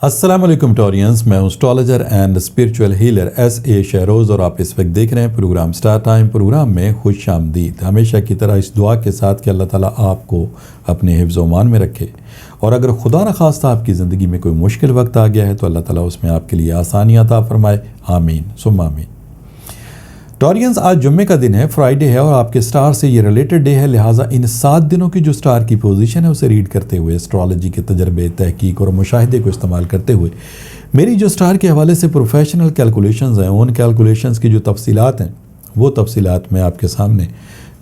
السلام علیکم ٹورینز، میں ہوں astrologer and spiritual healer S.A. Shahroz, اور آپ اس وقت دیکھ رہے ہیں پروگرام سٹار ٹائم۔ پروگرام میں خوش آمدید۔ ہمیشہ کی طرح اس دعا کے ساتھ کہ اللہ تعالیٰ آپ کو اپنے حفظ و امان میں رکھے، اور اگر خدا نخواستہ آپ کی زندگی میں کوئی مشکل وقت آ گیا ہے تو اللہ تعالیٰ اس میں آپ کے لیے آسانی عطا فرمائے، آمین ثم آمین۔ ٹورینز، آج جمعے کا دن ہے، فرائیڈے ہے، اور آپ کے سٹار سے یہ ریلیٹڈ ڈے ہے، لہٰذا ان 7 دنوں کی جو سٹار کی پوزیشن ہے اسے ریڈ کرتے ہوئے، اسٹرالوجی کے تجربے، تحقیق اور مشاہدے کو استعمال کرتے ہوئے میری جو سٹار کے حوالے سے پروفیشنل کیلکولیشنز ہیں، ان کیلکولیشنز کی جو تفصیلات ہیں وہ تفصیلات میں آپ کے سامنے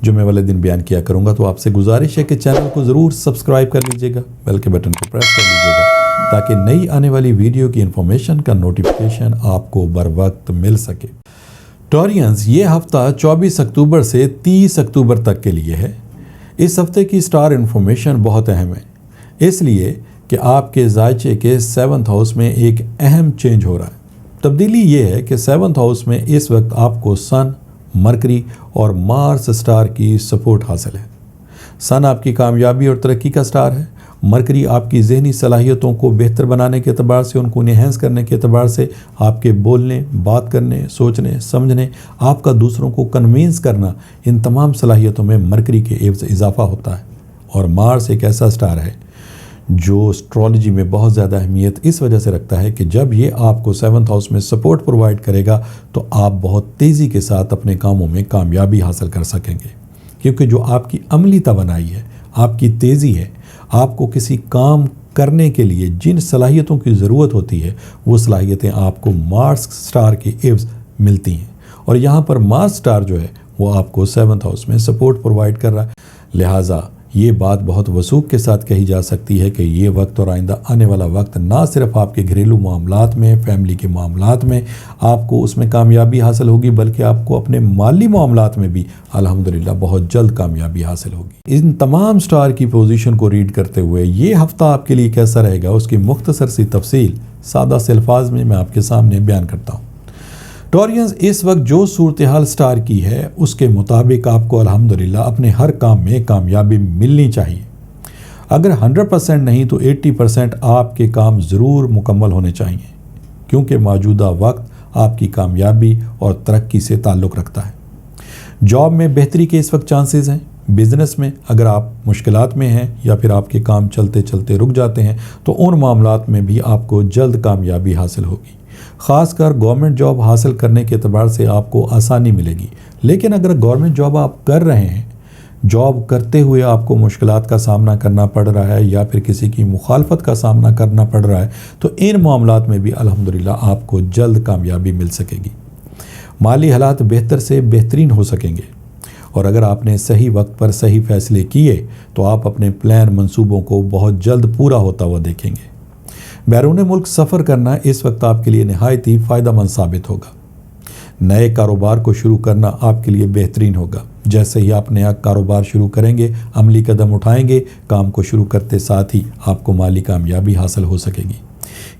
جمعے والے دن بیان کیا کروں گا۔ تو آپ سے گزارش ہے کہ چینل کو ضرور سبسکرائب کر لیجیے گا، بیل کے بٹن کو پریس کر لیجیے گا تاکہ نئی آنے والی ویڈیو کی انفارمیشن کا نوٹیفیکیشن آپ کو بر وقت مل سکے۔ ٹورینز، یہ ہفتہ 24 اکتوبر سے 30 اکتوبر تک کے لیے ہے۔ اس ہفتے کی سٹار انفارمیشن بہت اہم ہے، اس لیے کہ آپ کے زائچے کے 7th ہاؤس میں ایک اہم چینج ہو رہا ہے۔ تبدیلی یہ ہے کہ 7th ہاؤس میں اس وقت آپ کو سن، مرکری اور مارس سٹار کی سپورٹ حاصل ہے۔ سن آپ کی کامیابی اور ترقی کا سٹار ہے، مرکری آپ کی ذہنی صلاحیتوں کو بہتر بنانے کے اعتبار سے، ان کو انہینس کرنے کے اعتبار سے، آپ کے بولنے، بات کرنے، سوچنے، سمجھنے، آپ کا دوسروں کو کنوینس کرنا، ان تمام صلاحیتوں میں مرکری کے عوض اضافہ ہوتا ہے۔ اور مارس ایک ایسا سٹار ہے جو اسٹرالوجی میں بہت زیادہ اہمیت اس وجہ سے رکھتا ہے کہ جب یہ آپ کو 7th ہاؤس میں سپورٹ پرووائڈ کرے گا تو آپ بہت تیزی کے ساتھ اپنے کاموں میں کامیابی حاصل کر سکیں گے، کیونکہ جو آپ کی عملی توانائی ہے، آپ کی تیزی ہے، آپ کو کسی کام کرنے کے لیے جن صلاحیتوں کی ضرورت ہوتی ہے وہ صلاحیتیں آپ کو مارس سٹار کے عوض ملتی ہیں، اور یہاں پر مارس سٹار جو ہے وہ آپ کو 7th ہاؤس میں سپورٹ پرووائڈ کر رہا ہے۔ لہٰذا یہ بات بہت وثوق کے ساتھ کہی جا سکتی ہے کہ یہ وقت اور آئندہ آنے والا وقت نہ صرف آپ کے گھریلو معاملات میں، فیملی کے معاملات میں آپ کو اس میں کامیابی حاصل ہوگی، بلکہ آپ کو اپنے مالی معاملات میں بھی الحمدللہ بہت جلد کامیابی حاصل ہوگی۔ ان تمام سٹار کی پوزیشن کو ریڈ کرتے ہوئے یہ ہفتہ آپ کے لیے کیسا رہے گا، اس کی مختصر سی تفصیل سادہ سے الفاظ میں آپ کے سامنے بیان کرتا ہوں۔ ٹورینز، اس وقت جو صورتحال سٹار کی ہے اس کے مطابق آپ کو الحمدللہ اپنے ہر کام میں کامیابی ملنی چاہیے۔ اگر 100% نہیں تو 80% آپ کے کام ضرور مکمل ہونے چاہیے، کیونکہ موجودہ وقت آپ کی کامیابی اور ترقی سے تعلق رکھتا ہے۔ جاب میں بہتری کے اس وقت چانسز ہیں۔ بزنس میں اگر آپ مشکلات میں ہیں یا پھر آپ کے کام چلتے چلتے رک جاتے ہیں تو ان معاملات میں بھی آپ کو جلد کامیابی حاصل ہوگی۔ خاص کر گورنمنٹ جاب حاصل کرنے کے اعتبار سے آپ کو آسانی ملے گی، لیکن اگر گورنمنٹ جاب آپ کر رہے ہیں، جاب کرتے ہوئے آپ کو مشکلات کا سامنا کرنا پڑ رہا ہے یا پھر کسی کی مخالفت کا سامنا کرنا پڑ رہا ہے تو ان معاملات میں بھی الحمدللہ آپ کو جلد کامیابی مل سکے گی۔ مالی حالات بہتر سے بہترین ہو سکیں گے، اور اگر آپ نے صحیح وقت پر صحیح فیصلے کیے تو آپ اپنے پلان منصوبوں کو بہت جلد پورا ہوتا ہوا دیکھیں گے۔ بیرون ملک سفر کرنا اس وقت آپ کے لیے نہایت ہی فائدہ مند ثابت ہوگا۔ نئے کاروبار کو شروع کرنا آپ کے لیے بہترین ہوگا۔ جیسے ہی آپ نیا کاروبار شروع کریں گے، عملی قدم اٹھائیں گے، کام کو شروع کرتے ساتھ ہی آپ کو مالی کامیابی حاصل ہو سکے گی۔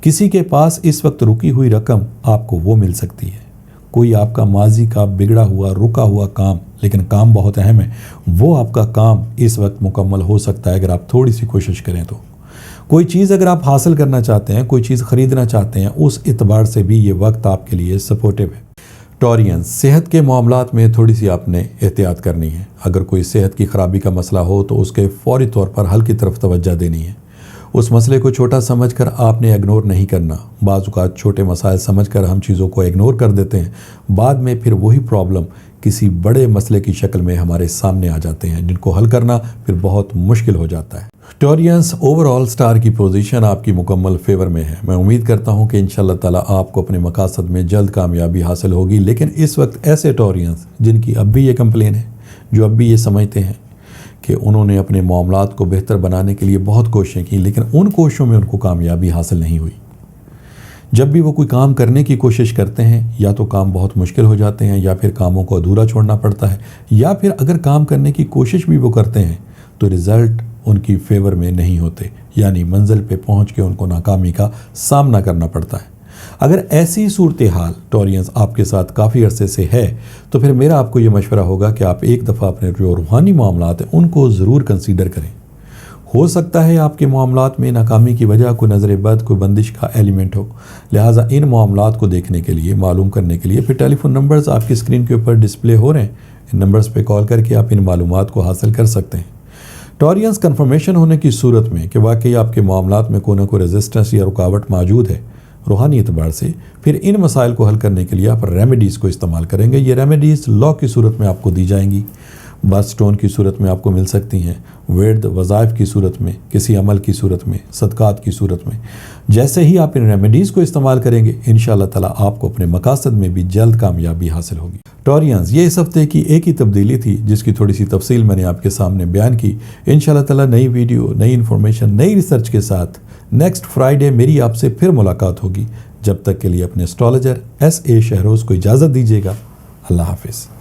کسی کے پاس اس وقت رکی ہوئی رقم آپ کو وہ مل سکتی ہے۔ کوئی آپ کا ماضی کا بگڑا ہوا، رکا ہوا کام، لیکن کام بہت اہم ہے، وہ آپ کا کام اس وقت مکمل ہو سکتا ہے اگر آپ تھوڑی سی کوشش کریں تو۔ کوئی چیز اگر آپ حاصل کرنا چاہتے ہیں، کوئی چیز خریدنا چاہتے ہیں، اس اعتبار سے بھی یہ وقت آپ کے لیے سپورٹیو ہے۔ ٹورینز، صحت کے معاملات میں تھوڑی سی آپ نے احتیاط کرنی ہے۔ اگر کوئی صحت کی خرابی کا مسئلہ ہو تو اس کے فوری طور پر حل کی طرف توجہ دینی ہے۔ اس مسئلے کو چھوٹا سمجھ کر آپ نے اگنور نہیں کرنا۔ بعض اوقات چھوٹے مسائل سمجھ کر ہم چیزوں کو اگنور کر دیتے ہیں، بعد میں پھر وہی پرابلم کسی بڑے مسئلے کی شکل میں ہمارے سامنے آ جاتے ہیں، جن کو حل کرنا پھر بہت مشکل ہو جاتا ہے۔ ٹورینز، اوور آل سٹار کی پوزیشن آپ کی مکمل فیور میں ہے۔ میں امید کرتا ہوں کہ انشاءاللہ تعالیٰ آپ کو اپنے مقاصد میں جلد کامیابی حاصل ہوگی، لیکن اس وقت ایسے ٹورینز جن کی اب بھی یہ کمپلین ہے، جو اب بھی یہ سمجھتے ہیں کہ انہوں نے اپنے معاملات کو بہتر بنانے کے لیے بہت کوششیں کی لیکن ان کوششوں میں ان کو کامیابی حاصل نہیں ہوئی۔ جب بھی وہ کوئی کام کرنے کی کوشش کرتے ہیں یا تو کام بہت مشکل ہو جاتے ہیں یا پھر کاموں کو ادھورا چھوڑنا پڑتا ہے، یا پھر اگر کام کرنے کی کوشش بھی وہ کرتے ہیں تو رزلٹ ان کی فیور میں نہیں ہوتے، یعنی منزل پہ پہنچ کے ان کو ناکامی کا سامنا کرنا پڑتا ہے۔ اگر ایسی صورتحال ٹورینز آپ کے ساتھ کافی عرصے سے ہے تو پھر میرا آپ کو یہ مشورہ ہوگا کہ آپ ایک دفعہ اپنے جو روحانی معاملات ہیں ان کو ضرور کنسیڈر کریں۔ ہو سکتا ہے آپ کے معاملات میں ناکامی کی وجہ کوئی نظر بد، کوئی بندش کا ایلیمنٹ ہو، لہٰذا ان معاملات کو دیکھنے کے لیے، معلوم کرنے کے لیے پھر ٹیلی فون نمبرز آپ کی اسکرین کے اوپر ڈسپلے ہو رہے ہیں، ان نمبرز پہ کال کر کے آپ ان معلومات کو حاصل کر سکتے ہیں۔ ٹورینس کنفرمیشن ہونے کی صورت میں کہ واقعی آپ کے معاملات میں کوئی نہ کوئی ریزسٹنس یا رکاوٹ موجود ہے روحانی اعتبار سے، پھر ان مسائل کو حل کرنے کے لیے آپ ریمیڈیز کو استعمال کریں گے۔ یہ ریمیڈیز لا کی صورت میں آپ کو دی جائیں گی، برتھ سٹون کی صورت میں آپ کو مل سکتی ہیں، ورد وظائف کی صورت میں، کسی عمل کی صورت میں، صدقات کی صورت میں۔ جیسے ہی آپ ان ریمیڈیز کو استعمال کریں گے، انشاءاللہ تعالیٰ آپ کو اپنے مقاصد میں بھی جلد کامیابی حاصل ہوگی۔ ٹورینز، یہ اس ہفتے کی ایک ہی تبدیلی تھی جس کی تھوڑی سی تفصیل میں نے آپ کے سامنے بیان کی۔ انشاءاللہ تعالیٰ نئی ویڈیو، نئی انفارمیشن، نئی ریسرچ کے ساتھ نیکسٹ فرائیڈے میری آپ سے پھر ملاقات ہوگی۔ جب تک کے لیے اپنے اسٹرالوجر ایس اے شہروز کو اجازت دیجیے گا۔ اللہ حافظ۔